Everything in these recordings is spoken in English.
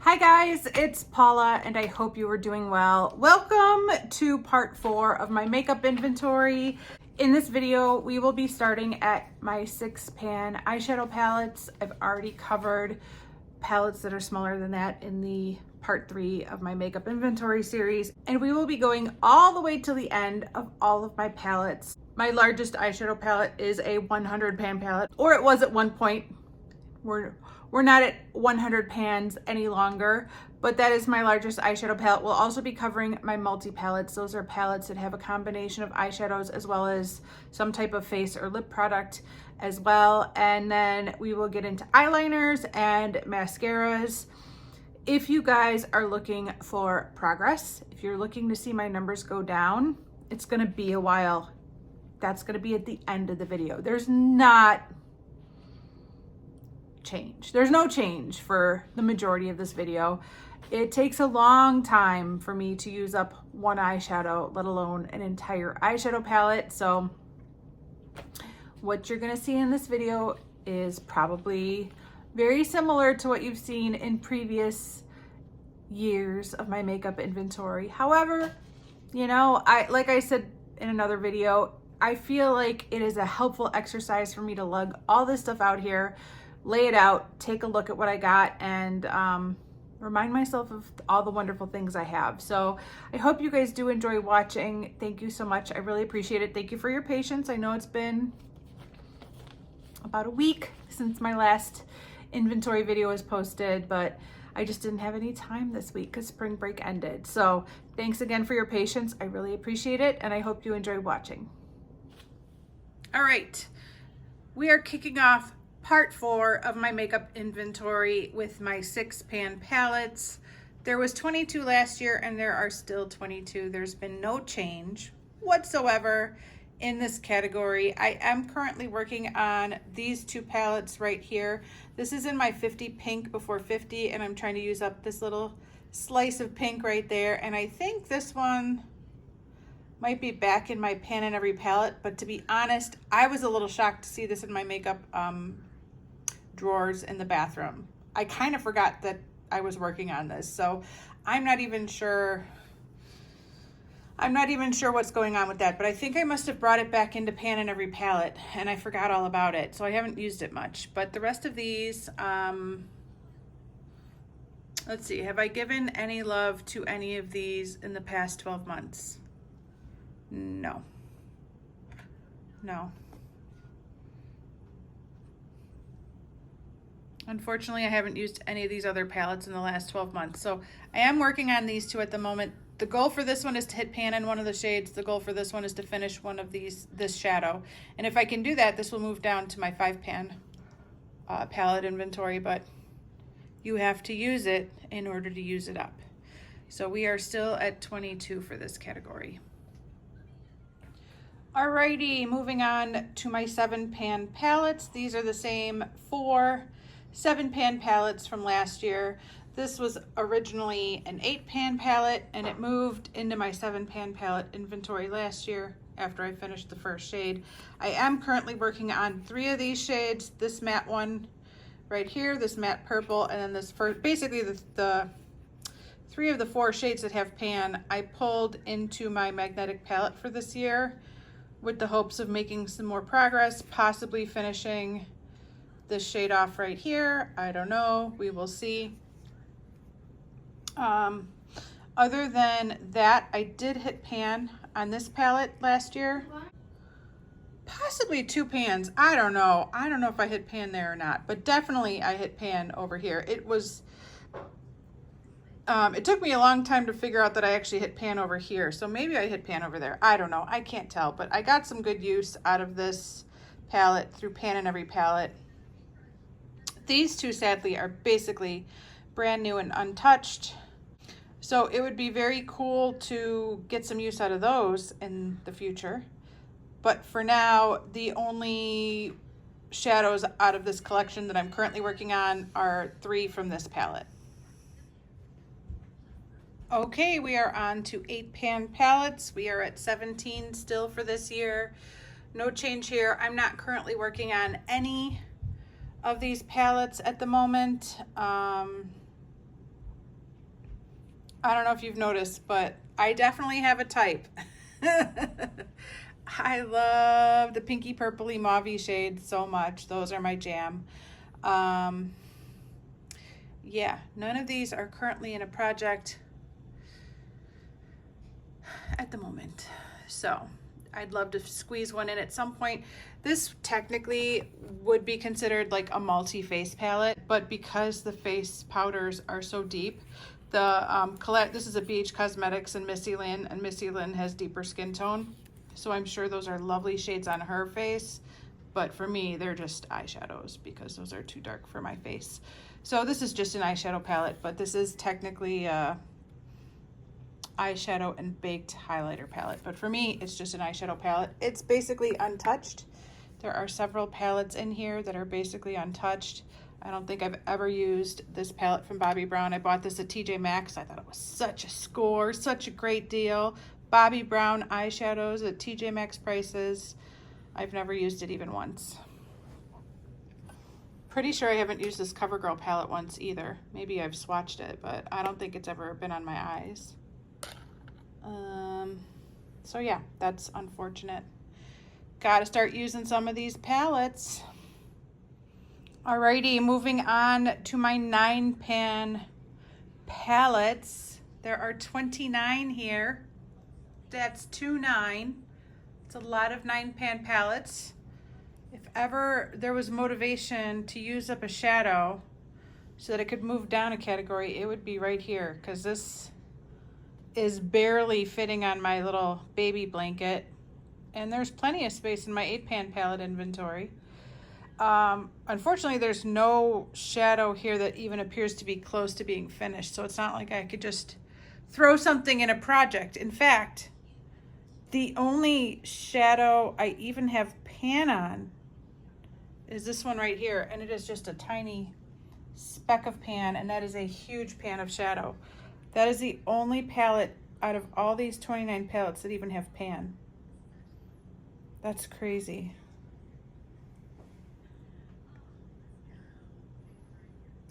Hi guys, it's Paula and I hope you are doing well. Welcome to part 4 of my makeup inventory. In this video, we will be starting at my 6-pan eyeshadow palettes. I've already covered palettes that are smaller than that in the part 3 of my makeup inventory series. And we will be going all the way to the end of all of my palettes. My largest eyeshadow palette is a 100-pan palette, or it was at one point. We're not at 100 pans any longer, but that is my largest eyeshadow palette. We'll also be covering my multi-palettes. Those are palettes that have a combination of eyeshadows as well as some type of face or lip product as well. And then we will get into eyeliners and mascaras. If you guys are looking for progress, if you're looking to see my numbers go down, it's gonna be a while. That's gonna be at the end of the video. There's not change. There's no change for the majority of this video. It takes a long time for me to use up one eyeshadow, let alone an entire eyeshadow palette. So what you're gonna see in this video is probably very similar to what you've seen in previous years of my makeup inventory. However, you know, like I said in another video, I feel like it is a helpful exercise for me to lug all this stuff out here, lay it out, take a look at what I got, and remind myself of all the wonderful things I have. So I hope you guys do enjoy watching. Thank you so much. I really appreciate it. Thank you for your patience. I know it's been about a week since my last inventory video was posted, but I just didn't have any time this week because spring break ended. So thanks again for your patience. I really appreciate it, and I hope you enjoy watching. All right, we are kicking off part 4 of my makeup inventory with my 6-pan palettes. There was 22 last year and there are still 22. There's been no change whatsoever in this category. I am currently working on these 2 palettes right here. This is in my 50 pink before 50, and I'm trying to use up this little slice of pink right there. And I think this one might be back in my pan in every palette, but to be honest, I was a little shocked to see this in my makeup drawers in the bathroom. I kind of forgot that I was working on this, so I'm not even sure what's going on with that, but I think I must have brought it back into pan in every palette and I forgot all about it, so I haven't used it much. But the rest of these, let's see, have I given any love to any of these in the past 12 months? No. Unfortunately, I haven't used any of these other palettes in the last 12 months. So I am working on these 2 at the moment. The goal for this one is to hit pan in one of the shades. The goal for this one is to finish one of this shadow. And if I can do that, this will move down to my 5-pan palette inventory, but you have to use it in order to use it up. So we are still at 22 for this category. Alrighty, moving on to my 7-pan palettes. These are the same 4 7-pan palettes from last year. This was originally an 8-pan palette and it moved into my 7-pan palette inventory last year after I finished the first shade. I am currently working on 3 of these shades, this matte one right here, this matte purple, and then this first, basically the 3 of the 4 shades that have pan I pulled into my magnetic palette for this year with the hopes of making some more progress, possibly finishing this shade off right here. I don't know, we will see. Other than that, I did hit pan on this palette last year. Possibly 2 pans, I don't know if I hit pan there or not, but definitely I hit pan over here. It was, it took me a long time to figure out that I actually hit pan over here, so maybe I hit pan over there. I don't know, I can't tell, but I got some good use out of this palette through pan in every palette. These 2, sadly, are basically brand new and untouched. So it would be very cool to get some use out of those in the future. But for now, the only shadows out of this collection that I'm currently working on are 3 from this palette. Okay, we are on to 8-pan palettes. We are at 17 still for this year. No change here. I'm not currently working on any of these palettes at the moment. I don't know if you've noticed, but I definitely have a type. I love the pinky purpley mauve shades so much. Those are my jam. Yeah, none of these are currently in a project at the moment. So I'd love to squeeze one in at some point. This technically would be considered like a multi-face palette, but because the face powders are so deep, this is a BH Cosmetics and Missy Lynn, and Missy Lynn has deeper skin tone. So I'm sure those are lovely shades on her face, but for me, they're just eyeshadows because those are too dark for my face. So this is just an eyeshadow palette, but this is technically a eyeshadow and baked highlighter palette. But for me, it's just an eyeshadow palette. It's basically untouched. There are several palettes in here that are basically untouched. I don't think I've ever used this palette from Bobbi Brown. I bought this at TJ Maxx. I thought it was such a score, such a great deal. Bobbi Brown eyeshadows at TJ Maxx prices. I've never used it even once. Pretty sure I haven't used this CoverGirl palette once either. Maybe I've swatched it, but I don't think it's ever been on my eyes. So yeah, that's unfortunate. Gotta start using some of these palettes. Alrighty, moving on to my 9-pan palettes. There are 29 here. That's 2 9. It's a lot of 9-pan palettes. If ever there was motivation to use up a shadow so that it could move down a category, it would be right here, because this is barely fitting on my little baby blanket, and there's plenty of space in my 8-pan palette inventory. Unfortunately, there's no shadow here that even appears to be close to being finished, so it's not like I could just throw something in a project. In fact, the only shadow I even have pan on is this one right here, and it is just a tiny speck of pan, and that is a huge pan of shadow. That is the only palette out of all these 29 palettes that even have pan. That's crazy.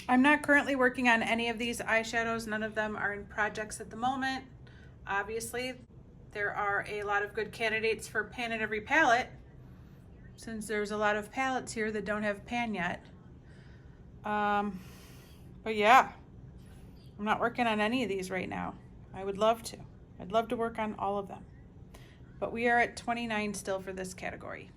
I'm not currently working on any of these eyeshadows. None of them are in projects at the moment. Obviously, there are a lot of good candidates for pan in every palette, since there's a lot of palettes here that don't have pan yet. But yeah, I'm not working on any of these right now. I would love to. I'd love to work on all of them. But we are at 29 still for this category.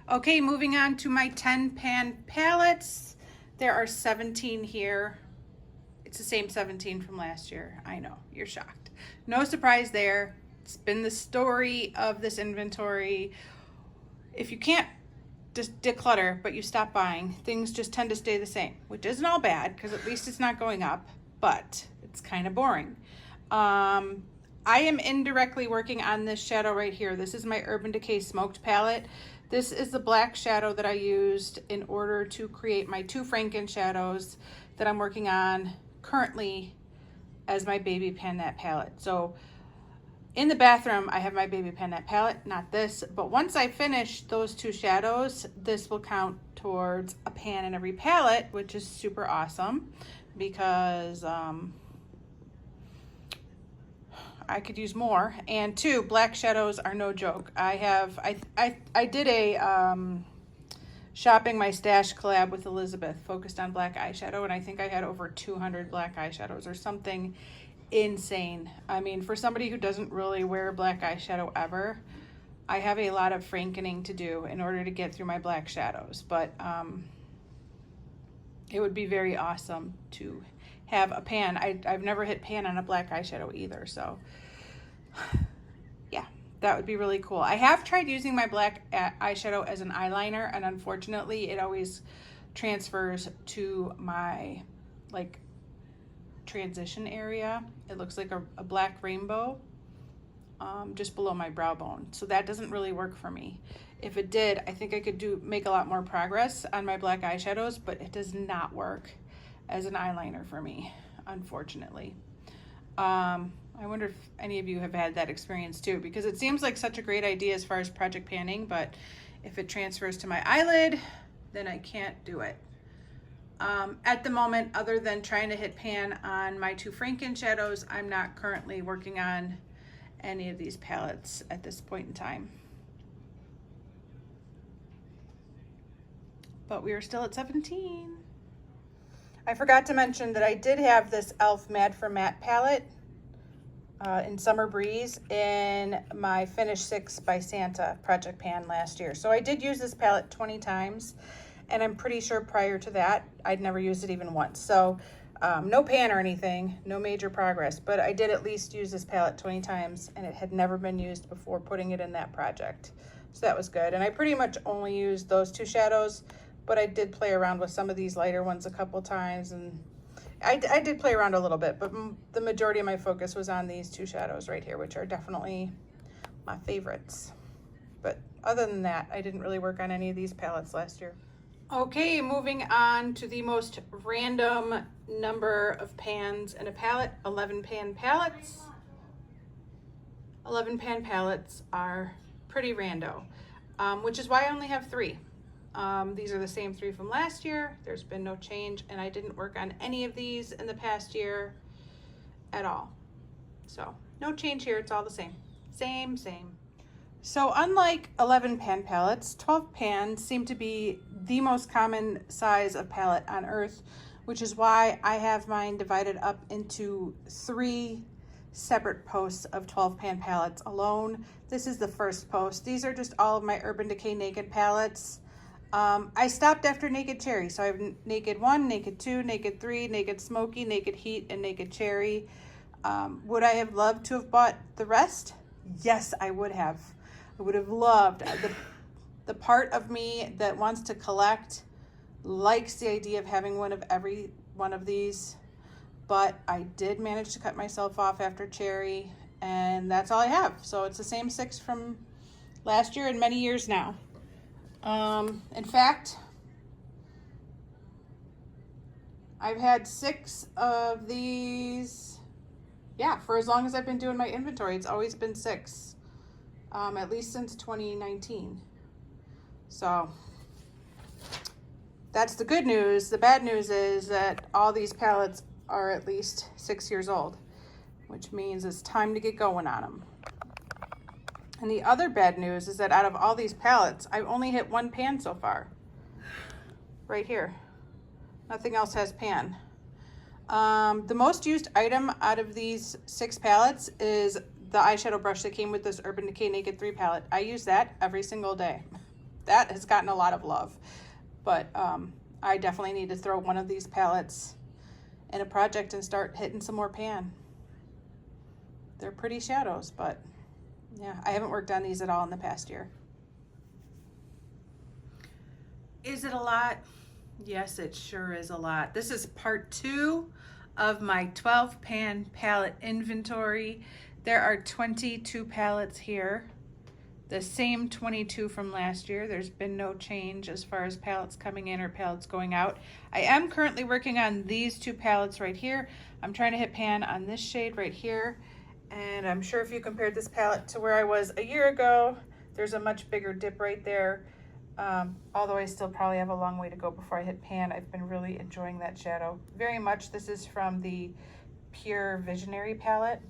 Okay, moving on to my 10-pan palettes. There are 17 here. It's the same 17 from last year. I know, you're shocked. No surprise there. It's been the story of this inventory. If you can't just declutter, but you stop buying, things just tend to stay the same, which isn't all bad, because at least it's not going up, but it's kind of boring. I am indirectly working on this shadow right here. This is my Urban Decay Smoked palette. This is the black shadow that I used in order to create my 2 Franken shadows that I'm working on currently as my Baby Panette palette. So in the bathroom, I have my Baby Panette palette, not this, but once I finish those 2 shadows, this will count towards a pan in every palette, which is super awesome, because I could use more. And 2, black shadows are no joke. I did a shopping my stash collab with Elizabeth focused on black eyeshadow, and I think I had over 200 black eyeshadows or something insane. I mean, for somebody who doesn't really wear black eyeshadow ever, I have a lot of frankening to do in order to get through my black shadows, but it would be very awesome to have a pan. I've never hit pan on a black eyeshadow either, so yeah, that would be really cool. I have tried using my black eyeshadow as an eyeliner, and unfortunately it always transfers to my like transition area. It looks like a black rainbow just below my brow bone, so that doesn't really work for me. If it did, I think I could make a lot more progress on my black eyeshadows, but it does not work as an eyeliner for me, unfortunately. I wonder if any of you have had that experience too, because it seems like such a great idea as far as project panning, but if it transfers to my eyelid, then I can't do it. At the moment, other than trying to hit pan on my two Franken shadows, I'm not currently working on any of these palettes at this point in time. But we are still at 17. I forgot to mention that I did have this e.l.f. Mad for Matte palette in Summer Breeze in my Finish 6 by Santa project pan last year. So I did use this palette 20 times, and I'm pretty sure prior to that, I'd never used it even once. So no pan or anything, no major progress, but I did at least use this palette 20 times, and it had never been used before putting it in that project. So that was good. And I pretty much only used those two shadows, but I did play around with some of these lighter ones a couple times, and I did play around a little bit, but the majority of my focus was on these two shadows right here, which are definitely my favorites. But other than that, I didn't really work on any of these palettes last year. Okay, moving on to the most random number of pans in a palette, 11 pan palettes. 11 pan palettes are pretty rando, which is why I only have 3. These are the same 3 from last year. There's been no change, and I didn't work on any of these in the past year at all. So no change here, it's all the same. Same. So unlike 11 pan palettes, 12 pans seem to be the most common size of palette on earth, which is why I have mine divided up into 3 separate posts of 12 pan palettes alone. This is the first post. These are just all of my Urban Decay Naked palettes. I stopped after Naked Cherry, so I have Naked 1, Naked 2, Naked 3, Naked Smoky, Naked Heat, and Naked Cherry. Would I have loved to have bought the rest? Yes, I would have. I would have loved. The part of me that wants to collect likes the idea of having one of every one of these, but I did manage to cut myself off after Cherry, and that's all I have. So it's the same 6 from last year and many years now. In fact, I've had 6 of these, yeah, for as long as I've been doing my inventory. It's always been 6, at least since 2019. So that's the good news. The bad news is that all these palettes are at least 6 years old, which means it's time to get going on them. And the other bad news is that out of all these palettes, I've only hit 1 pan so far. Right here. Nothing else has pan. The most used item out of these 6 palettes is the eyeshadow brush that came with this Urban Decay Naked 3 palette. I use that every single day. That has gotten a lot of love. But I definitely need to throw one of these palettes in a project and start hitting some more pan. They're pretty shadows, but yeah, I haven't worked on these at all in the past year. Is it a lot? Yes, it sure is a lot. This is part 2 of my 12 pan palette inventory. There are 22 palettes here. The same 22 from last year. There's been no change as far as palettes coming in or palettes going out. I am currently working on these 2 palettes right here. I'm trying to hit pan on this shade right here. And I'm sure if you compared this palette to where I was a year ago, there's a much bigger dip right there. Although I still probably have a long way to go before I hit pan. I've been really enjoying that shadow very much. This is from the Pure Visionary palette.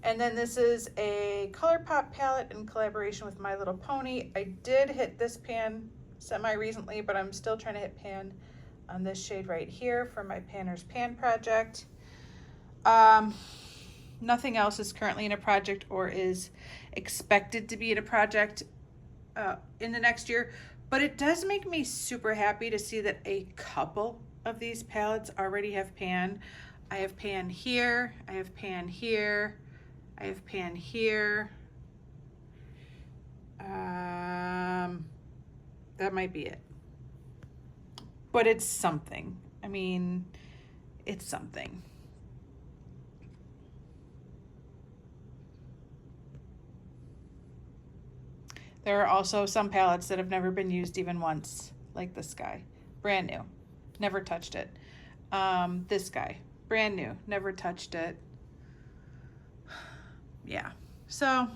And then this is a ColourPop palette in collaboration with My Little Pony. I did hit this pan semi-recently, but I'm still trying to hit pan on this shade right here for my Panner's Pan project. Nothing else is currently in a project or is expected to be in a project in the next year, but it does make me super happy to see that a couple of these palettes already have pan. I have pan here, I have pan here, I have pan here. That might be it. But it's something. I mean, it's something. There are also some palettes that have never been used even once, like this guy. Brand new. Never touched it. This guy. Brand new. Never touched it. Yeah. So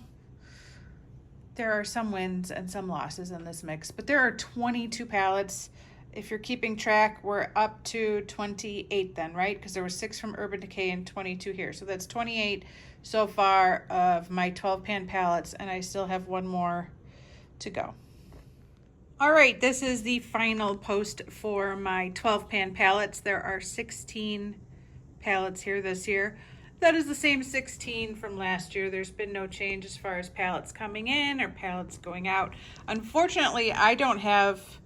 there are some wins and some losses in this mix, but there are 22 palettes If you're keeping track, we're up to 28 then, right? Because there were 6 from Urban Decay and 22 here. So that's 28 so far of my 12 pan palettes, and I still have one more to go. All right, this is the final post for my 12 pan palettes. There are 16 palettes here this year. That is the same 16 from last year. There's been no change as far as palettes coming in or palettes going out. Unfortunately, I don't have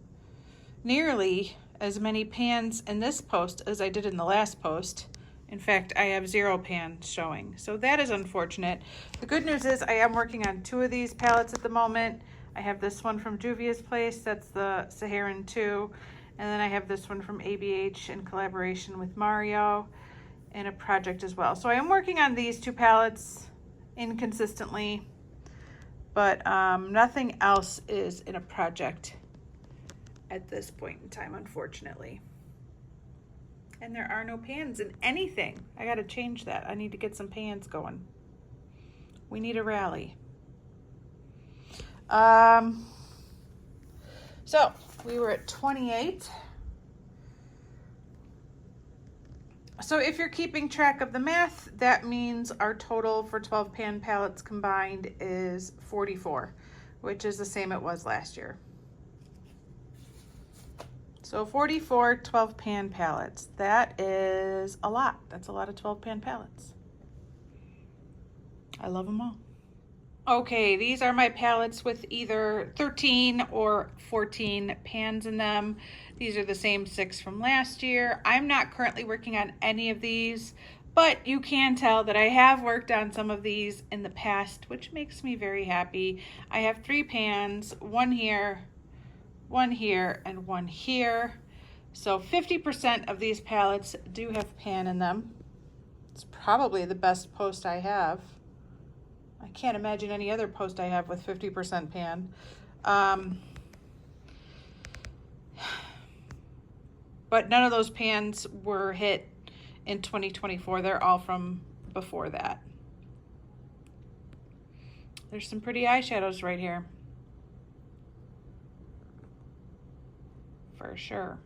nearly as many pans in this post as I did in the last post. In fact, I have 0 pans showing, so that is unfortunate. The good news is I am working on 2 of these palettes at the moment. I have this one from Juvia's Place, that's the Saharan 2, and then I have this one from ABH in collaboration with Mario in a project as well. So I am working on these 2 palettes inconsistently, but nothing else is in a project at this point in time, unfortunately. And there are no pans in anything. I gotta change that. I need to get some pans going. We need a rally. So we were at 28. So if you're keeping track of the math, that means our total for 12 pan palettes combined is 44, which is the same it was last year. So 44 12 pan palettes. That is a lot. That's a lot of 12 pan palettes. I love them all. Okay, these are my palettes with either 13 or 14 pans in them. These are the same 6 from last year. I'm not currently working on any of these, but you can tell that I have worked on some of these in the past, which makes me very happy. I have 3 pans, one here, and one here. So 50% of these palettes do have pan in them. It's probably the best post I have. I can't imagine any other post I have with 50% pan. But none of those pans were hit in 2024. They're all from before that. There's some pretty eyeshadows right here. For sure.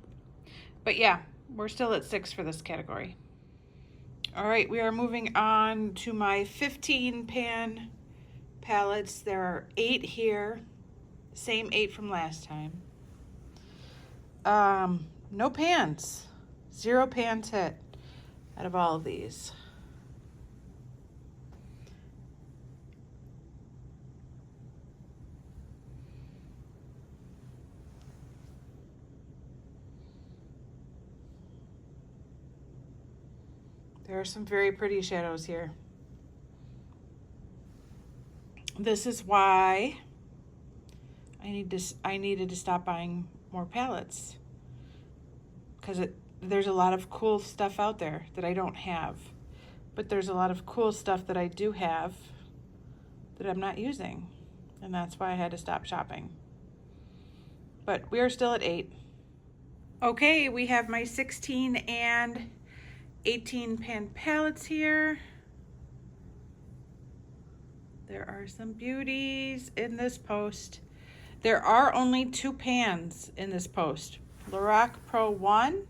But yeah, we're still at 6 for this category. All right, we are moving on to my 15 pan palettes. There are 8 here, same 8 from last time. No pans, 0 pans hit out of all of these. There are some very pretty shadows here. This is why I needed to stop buying more palettes, because there's a lot of cool stuff out there that I don't have, but there's a lot of cool stuff that I do have that I'm not using, and that's why I had to stop shopping. But we are still at 8. Okay, we have my 16 and 18 pan palettes here. There are some beauties in this post. There are only 2 pans in this post. Lorac Pro 1,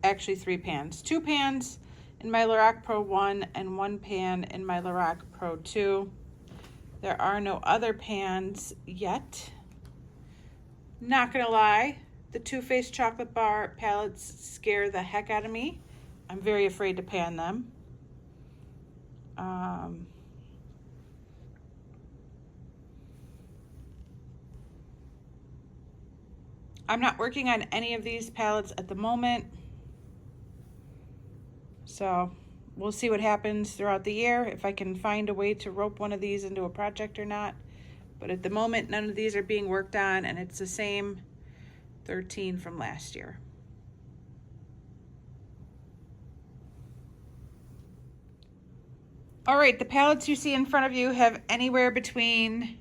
actually 3 pans. 2 pans in my Lorac Pro 1 and 1 pan in my Lorac Pro 2. There are no other pans yet. Not gonna lie, the Too Faced Chocolate Bar palettes scare the heck out of me. I'm very afraid to pan them. I'm not working on any of these palettes at the moment, so we'll see what happens throughout the year, if I can find a way to rope one of these into a project or not. But at the moment, none of these are being worked on, and it's the same 13 from last year. All right, the palettes you see in front of you have anywhere between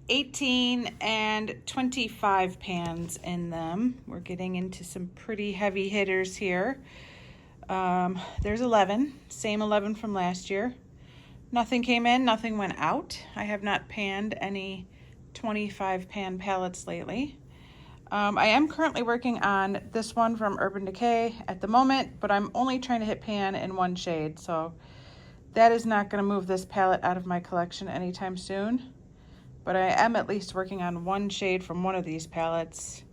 18 and 25 pans in them. We're getting into some pretty heavy hitters here. There's 11, same 11 from last year. Nothing came in, nothing went out. I have not panned any 25 pan palettes lately. I am currently working on this one from Urban Decay at the moment, but I'm only trying to hit pan in one shade, so that is not going to move this palette out of my collection anytime soon. But I am at least working on one shade from one of these palettes.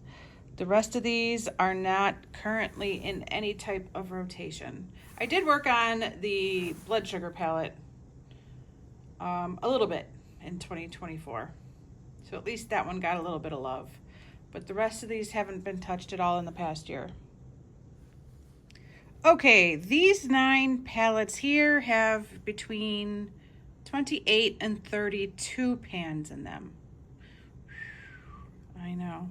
The rest of these are not currently in any type of rotation. I did work on the Blood Sugar palette a little bit in 2024. So at least that one got a little bit of love. But the rest of these haven't been touched at all in the past year. Okay, these 9 palettes here have between 28 and 32 pans in them. I know.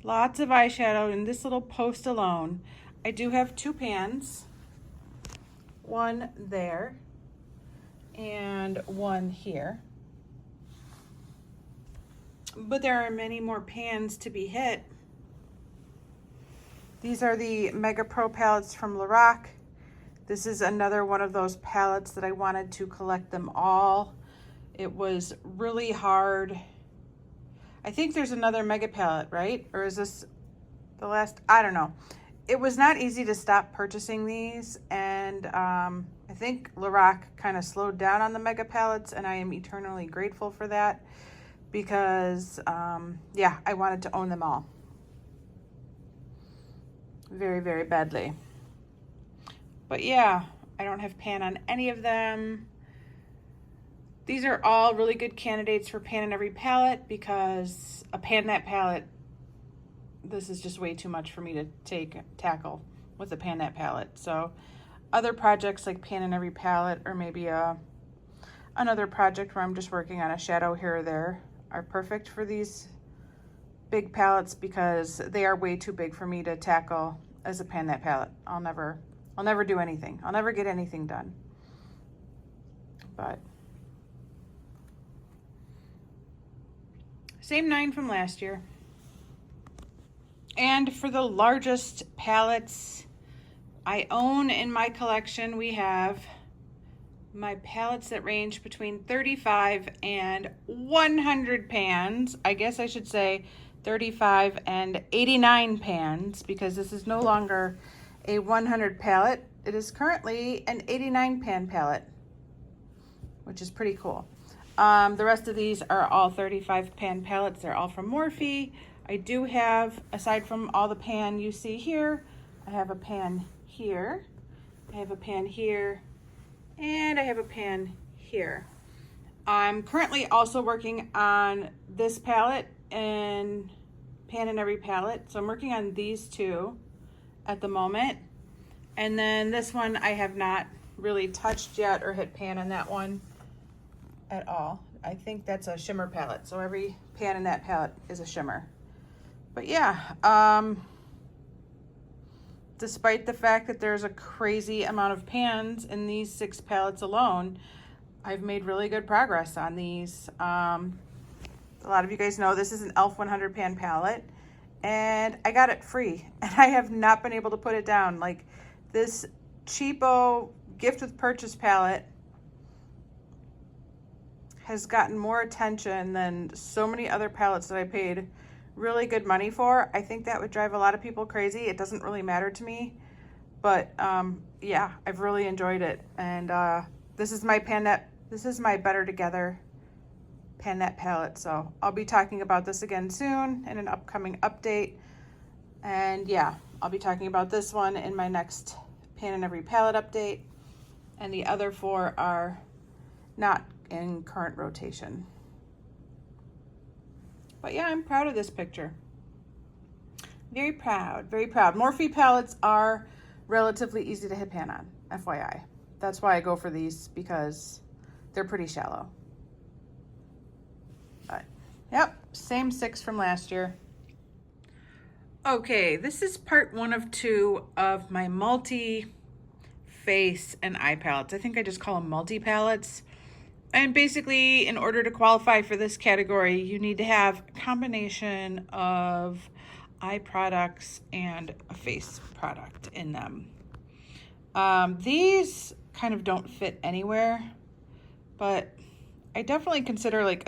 Lots of eyeshadow in this little post alone. I do have 2 pans. One there and one here. But there are many more pans to be hit. These are the Mega Pro palettes from Lorac. This is another one of those palettes that I wanted to collect them all. It was really hard. I think there's another Mega palette, right? Or is this the last? I don't know. It was not easy to stop purchasing these, and I think Lorac kind of slowed down on the Mega palettes, and I am eternally grateful for that. Because, yeah, I wanted to own them all. Very, very badly. But yeah, I don't have pan on any of them. These are all really good candidates for pan in every palette because a pan that palette, this is just way too much for me to tackle with a pan that palette. So other projects like pan in every palette, or maybe another project where I'm just working on a shadow here or there, are perfect for these big palettes because they are way too big for me to tackle as a pan that palette. I'll never do anything. I'll never get anything done. But same 9 from last year. And for the largest palettes I own in my collection, we have my palettes that range between 35 and 100 pans. I guess I should say 35 and 89 pans, because this is no longer a 100 palette. It is currently an 89 pan palette, which is pretty cool. The rest of these are all 35 pan palettes. They're all from Morphe. I do have, aside from all the pan you see here, I have a pan here, I have a pan here, and I have a pan here. I'm currently also working on this palette and pan in every palette. So I'm working on these 2 at the moment. And then this one I have not really touched yet or hit pan on that one at all. I think that's a shimmer palette. So every pan in that palette is a shimmer. But yeah, despite the fact that there's a crazy amount of pans in these 6 palettes alone, I've made really good progress on these. A lot of you guys know this is an e.l.f. 100 pan palette, and I got it free, and I have not been able to put it down. Like, this cheapo gift with purchase palette has gotten more attention than so many other palettes that I paid really good money for. I think that would drive a lot of people crazy. It doesn't really matter to me, but yeah, I've really enjoyed it. And this is my Better Together pan net palette. So I'll be talking about this again soon in an upcoming update. And yeah, I'll be talking about this one in my next pan in every palette update. And the other 4 are not in current rotation. But yeah, I'm proud of this picture. Very proud, very proud. Morphe palettes are relatively easy to hit pan on, FYI. That's why I go for these, because they're pretty shallow. But yep, same 6 from last year. Okay, this is part 1 of 2 of my multi-face and eye palettes. I think I just call them multi-palettes. And basically, in order to qualify for this category, you need to have a combination of eye products and a face product in them. These kind of don't fit anywhere, but I definitely consider, like,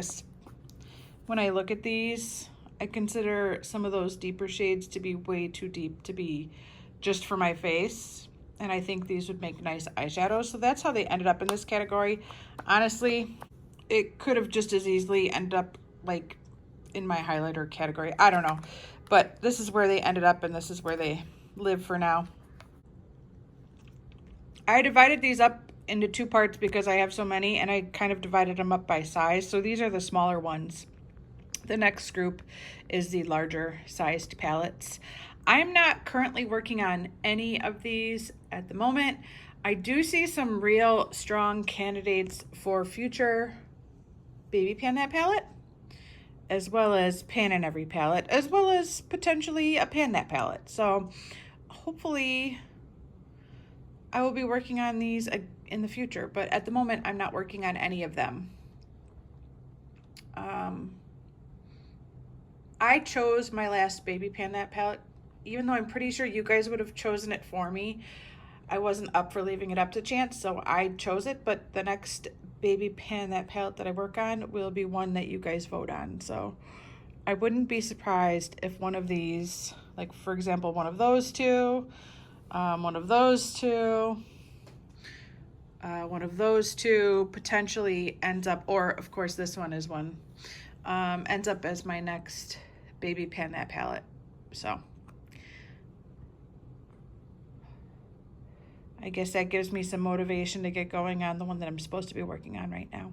when I look at these, I consider some of those deeper shades to be way too deep to be just for my face. And I think these would make nice eyeshadows. So that's how they ended up in this category. Honestly, it could have just as easily ended up like in my highlighter category. I don't know. But this is where they ended up and this is where they live for now. I divided these up into two parts because I have so many, and I kind of divided them up by size. So these are the smaller ones. The next group is the larger sized palettes. I'm not currently working on any of these at the moment. I do see some real strong candidates for future baby pan that palette, as well as pan in every palette, as well as potentially a pan that palette. So hopefully I will be working on these in the future, but at the moment I'm not working on any of them. I chose my last baby pan that palette, even though I'm pretty sure you guys would have chosen it for me. I wasn't up for leaving it up to chance, so I chose it, but the next baby pan that palette that I work on will be one that you guys vote on. So I wouldn't be surprised if one of these, like for example, one of those two, one of those two, one of those two potentially ends up, or of course this one is one, ends up as my next baby pan that palette. So I guess that gives me some motivation to get going on the one that I'm supposed to be working on right now.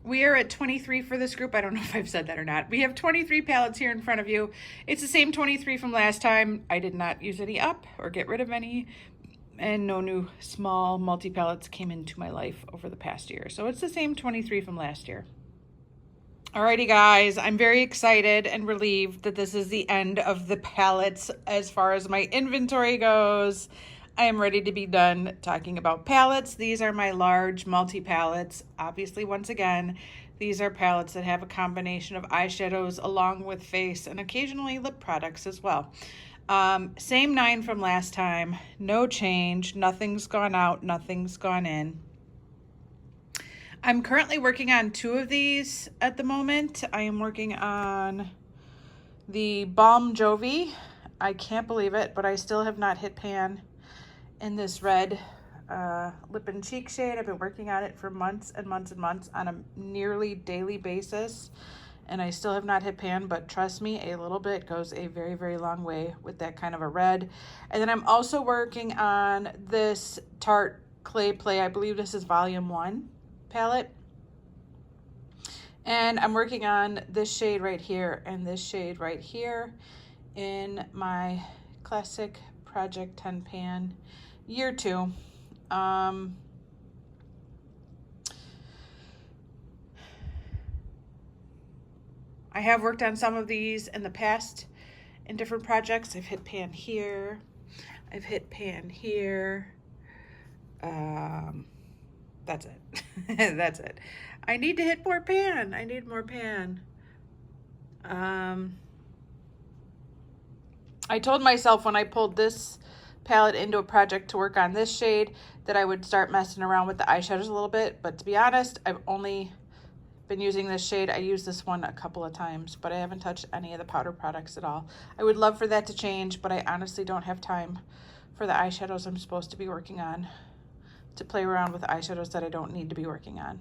We are at 23 for this group. I don't know if I've said that or not. We have 23 palettes here in front of you. It's the same 23 from last time. I did not use any up or get rid of any, and no new small multi-palettes came into my life over the past year. So it's the same 23 from last year. Alrighty guys, I'm very excited and relieved that this is the end of the palettes as far as my inventory goes. I am ready to be done talking about palettes. These are my large multi-palettes. Obviously, once again, these are palettes that have a combination of eyeshadows along with face and occasionally lip products as well. Same 9 from last time, no change, nothing's gone out, nothing's gone in. I'm currently working on 2 of these at the moment. I am working on the Balm Jovi. I can't believe it, but I still have not hit pan in this red lip and cheek shade. I've been working on it for months and months and months on a nearly daily basis, and I still have not hit pan, but trust me, a little bit goes a very, very long way with that kind of a red. And then I'm also working on this Tarte Clay Play, I believe this is volume 1 palette. And I'm working on this shade right here and this shade right here in my classic Project 10 pan year 2. I have worked on some of these in the past in different projects. I've hit pan here. I've hit pan here. That's it. That's it. I need to hit more pan. I need more pan. I told myself when I pulled this palette into a project to work on this shade that I would start messing around with the eyeshadows a little bit, but to be honest, I've only been using this shade. I used this one a couple of times, but I haven't touched any of the powder products at all. I would love for that to change, but I honestly don't have time for the eyeshadows I'm supposed to be working on to play around with eyeshadows that I don't need to be working on.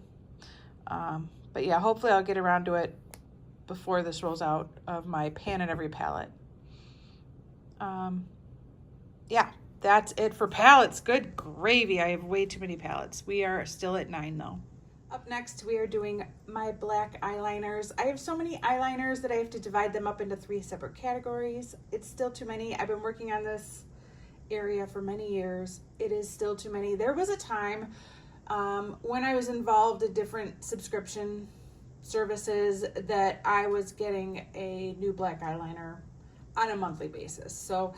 But yeah, hopefully I'll get around to it before this rolls out of my pan in every palette. Yeah, that's it for palettes. Good gravy. I have way too many palettes. We are still at 9 though. Up next, we are doing my black eyeliners. I have so many eyeliners that I have to divide them up into 3 separate categories. It's still too many. I've been working on this area for many years. It is still too many. There was a time when I was involved in different subscription services that I was getting a new black eyeliner on a monthly basis. So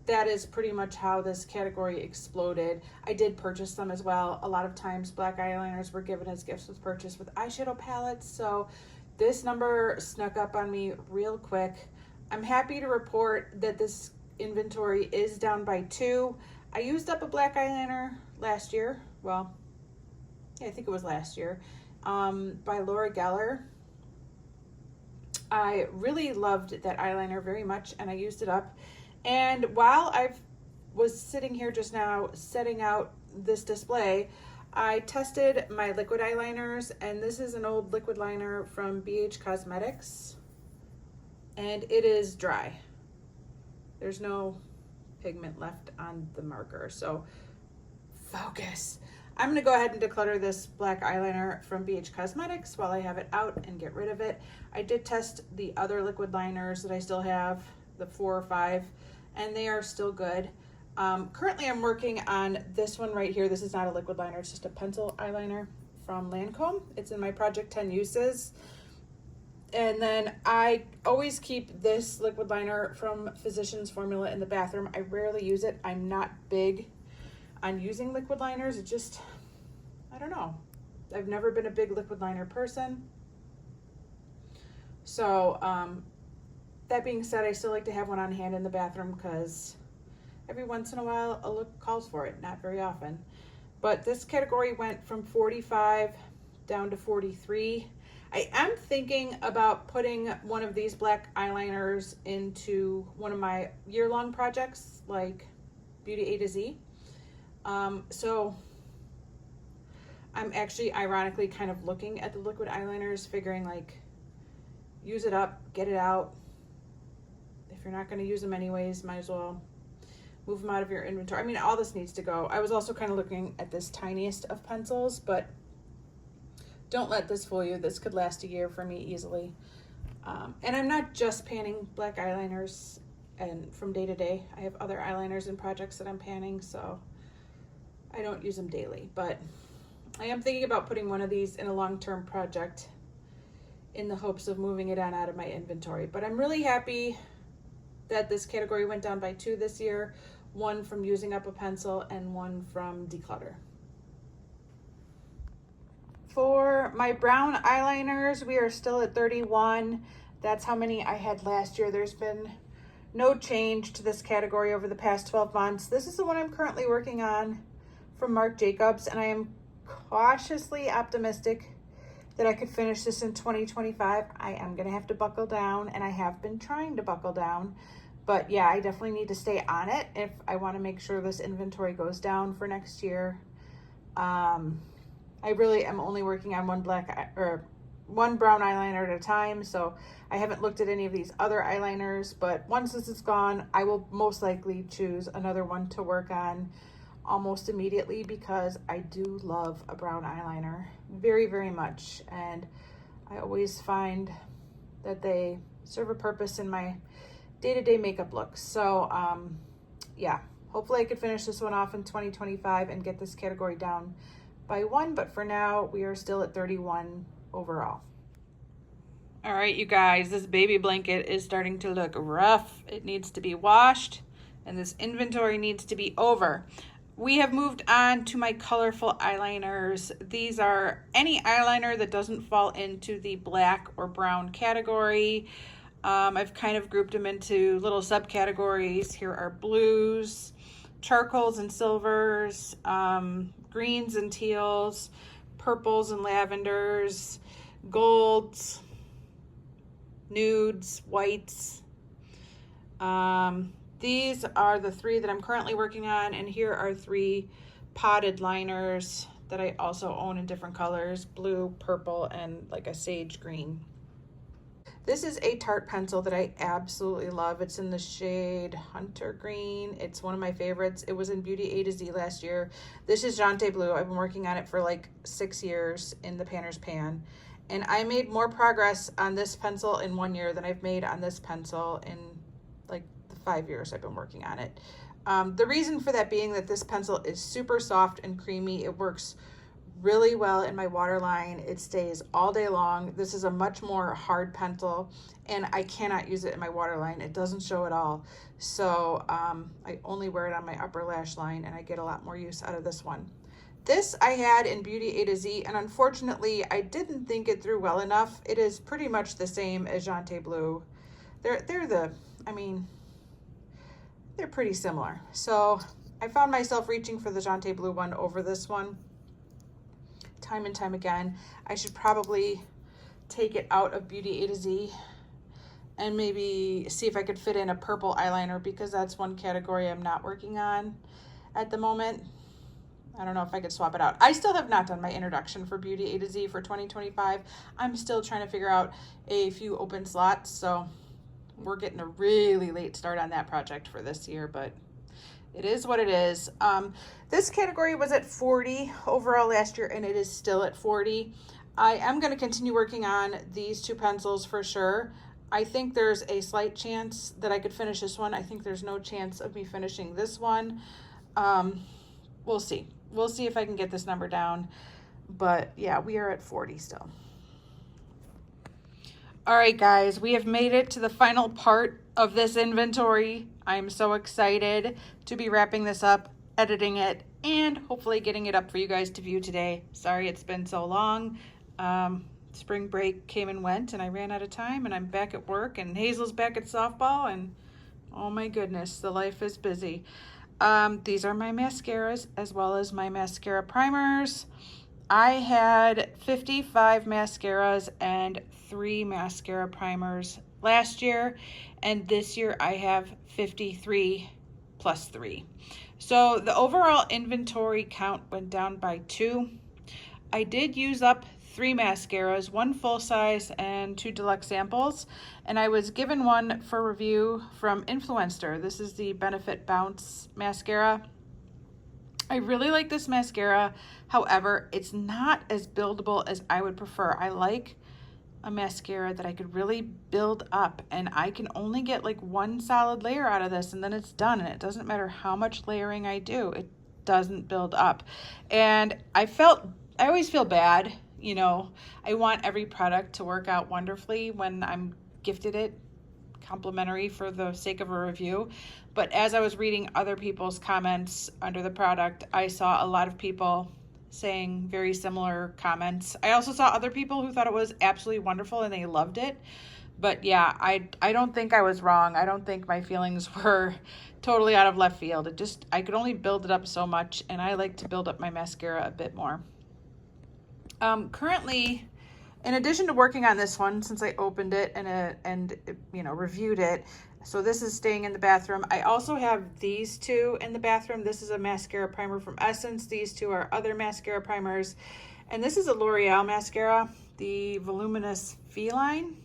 that is pretty much how this category exploded. I did purchase them as well. A lot of times black eyeliners were given as gifts with purchase with eyeshadow palettes. So this number snuck up on me real quick. I'm happy to report that this inventory is down by 2. I used up a black eyeliner last year. Well, yeah, I think it was last year. by Laura Geller. I really loved that eyeliner very much, and I used it up. And while I was sitting here just now setting out this display, I tested my liquid eyeliners, and this is an old liquid liner from BH Cosmetics, and it is dry. There's no pigment left on the marker, so focus. I'm gonna go ahead and declutter this black eyeliner from BH Cosmetics while I have it out and get rid of it. I did test the other liquid liners that I still have, the 4 or 5, and they are still good. Currently I'm working on this one right here. This is not a liquid liner, it's just a pencil eyeliner from Lancome. It's in my Project 10 Uses. And then I always keep this liquid liner from Physicians Formula in the bathroom. I rarely use it. I'm not big on using liquid liners. It just, I don't know. I've never been a big liquid liner person. So that being said, I still like to have one on hand in the bathroom because every once in a while a look calls for it, not very often. But this category went from 45 down to 43. I am thinking about putting one of these black eyeliners into one of my year-long projects like Beauty A to Z. So I'm actually ironically kind of looking at the liquid eyeliners, figuring like, use it up, get it out. If you're not going to use them anyways, might as well move them out of your inventory. I mean, all this needs to go. I was also kind of looking at this tiniest of pencils, but don't let this fool you. This could last a year for me easily. And I'm not just panning black eyeliners and from day to day. I have other eyeliners and projects that I'm panning, so I don't use them daily. But I am thinking about putting one of these in a long-term project in the hopes of moving it on out of my inventory. But I'm really happy that this category went down by 2 this year, 1 from using up a pencil and 1 from declutter. For my brown eyeliners, we are still at 31. That's how many I had last year. There's been no change to this category over the past 12 months. This is the one I'm currently working on from Marc Jacobs, and I am cautiously optimistic that I could finish this in 2025. I am gonna have to buckle down, and I have been trying to buckle down, but yeah, I definitely need to stay on it if I wanna make sure this inventory goes down for next year. I really am only working on one brown eyeliner at a time, so I haven't looked at any of these other eyeliners, but once this is gone, I will most likely choose another one to work on almost immediately because I do love a brown eyeliner very, very much, and I always find that they serve a purpose in my day-to-day makeup looks. So yeah, hopefully I could finish this one off in 2025 and get this category down by 1, but for now we are still at 31 overall. All right, you guys, this baby blanket is starting to look rough. It needs to be washed, and this inventory needs to be over. We have moved on to my colorful eyeliners. These are any eyeliner that doesn't fall into the black or brown category. I've kind of grouped them into little subcategories. Here are blues, charcoals and silvers, greens and teals, purples and lavenders, golds, nudes, whites. These are the 3 that I'm currently working on, and here are 3 potted liners that I also own in different colors, blue, purple, and like a sage green. This is a Tarte pencil that I absolutely love. It's in the shade Hunter Green. It's one of my favorites. It was in Beauty A to Z last year. This is Jante Blue. I've been working on it for like 6 years in the Panner's Pan. And I made more progress on this pencil in 1 year than I've made on this pencil in like the 5 years I've been working on it. The reason for that being that this pencil is super soft and creamy. It works really well in my waterline. It stays all day long. This is a much more hard pencil, and I cannot use it in my waterline. It doesn't show at all. So I only wear it on my upper lash line, and I get a lot more use out of this one. This I had in Beauty A to Z, and unfortunately I didn't think it through well enough. It is pretty much the same as Jante Blue. They're pretty similar. So I found myself reaching for the Jante Blue one over this one. time and time again. I should probably take it out of Beauty A to Z and maybe see if I could fit in a purple eyeliner, because that's one category I'm not working on at the moment. I don't know if I could swap it out. I still have not done my introduction for Beauty A to Z for 2025. I'm still trying to figure out a few open slots, so we're getting a really late start on that project for this year, but it is what it is. This category was at 40 overall last year, and it is still at 40. I am going to continue working on these two pencils for sure. I think there's a slight chance that I could finish this one. I think there's no chance of me finishing this one. We'll see. We'll see if I can get this number down. But yeah, we are at 40 still. All right, guys, we have made it to the final part of this inventory. I'm so excited to be wrapping this up, editing it, and hopefully getting it up for you guys to view today. Sorry it's been so long. Spring break came and went, and I ran out of time, and I'm back at work, and Hazel's back at softball, and oh my goodness, the life is busy. These are my mascaras as well as my mascara primers. I had 55 mascaras and 3 mascara primers last year, and this year I have 53 plus 3. So the overall inventory count went down by 2. I did use up 3 mascaras, 1 full size and 2 deluxe samples, and I was given one for review from Influencer. This is the Benefit Bounce mascara. I really like this mascara. However, it's not as buildable as I would prefer. I like a mascara that I could really build up, and I can only get like 1 solid layer out of this, and then it's done, and it doesn't matter how much layering I do, it doesn't build up. And I always feel bad, you know, I want every product to work out wonderfully when I'm gifted it complimentary for the sake of a review. But as I was reading other people's comments under the product, I saw a lot of people saying very similar comments. I also saw other people who thought it was absolutely wonderful and they loved it. But yeah, I don't think I was wrong. I don't think my feelings were totally out of left field. I could only build it up so much, and I like to build up my mascara a bit more. Currently, in addition to working on this one, since I opened it and you know, reviewed it, so this is staying in the bathroom. I also have these 2 in the bathroom. This is a mascara primer from Essence. These 2 are other mascara primers. And this is a L'Oreal mascara, the Voluminous Feline.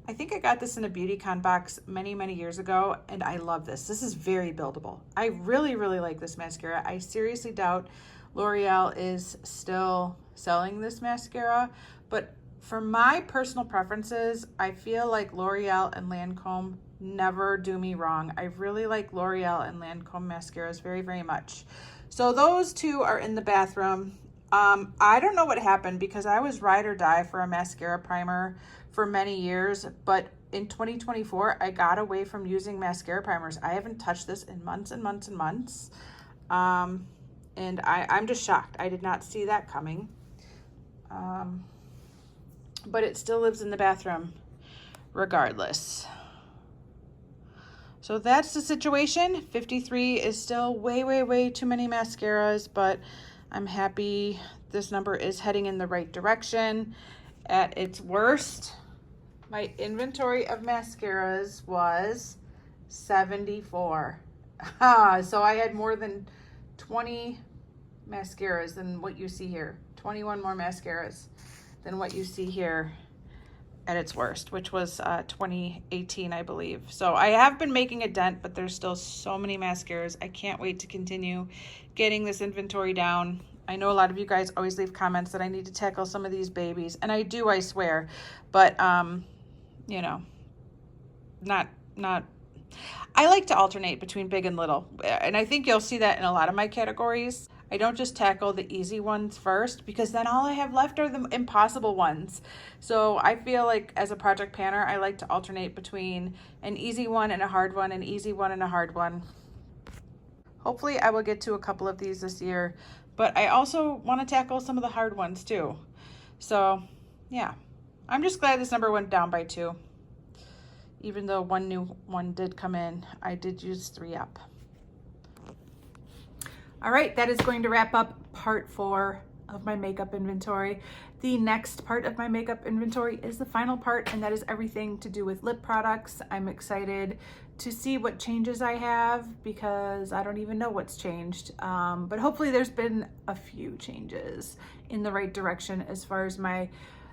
I think I got this in a BeautyCon box many, many years ago, and I love this. This is very buildable. I really, really like this mascara. I seriously doubt L'Oreal is still selling this mascara, but for my personal preferences, I feel like L'Oreal and Lancome never do me wrong. I really like L'Oreal and Lancome mascaras very, very much. So those 2 are in the bathroom. I don't know what happened, because I was ride or die for a mascara primer for many years, but in 2024, I got away from using mascara primers. I haven't touched this in months and months and months. And I'm just shocked. I did not see that coming. But it still lives in the bathroom regardless. So that's the situation. 53 is still way, way, way too many mascaras, but I'm happy this number is heading in the right direction. At its worst, my inventory of mascaras was 74. So I had more than 20 mascaras than what you see here. 21 more mascaras than what you see here at its worst, which was 2018, I believe. So I have been making a dent, but there's still so many mascaras. I can't wait to continue getting this inventory down. I know a lot of you guys always leave comments that I need to tackle some of these babies, and I do, I swear. But you know, not I like to alternate between big and little, and I think you'll see that in a lot of my categories. I don't just tackle the easy ones first, because then all I have left are the impossible ones. So I feel like as a project planner, I like to alternate between an easy one and a hard one, an easy one and a hard one. Hopefully I will get to a couple of these this year, but I also want to tackle some of the hard ones too. So yeah, I'm just glad this number went down by 2. Even though one new one did come in, I did use 3 up. All right, that is going to wrap up part 4 of my makeup inventory. The next part of my makeup inventory is the final part, and that is everything to do with lip products. I'm excited to see what changes I have because I don't even know what's changed. But hopefully there's been a few changes in the right direction as far as my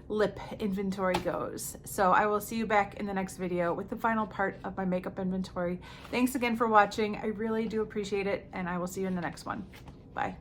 lip inventory goes. So I will see you back in the next video with the final part of my makeup inventory. Thanks again for watching. I really do appreciate it, and I will see you in the next one. Bye.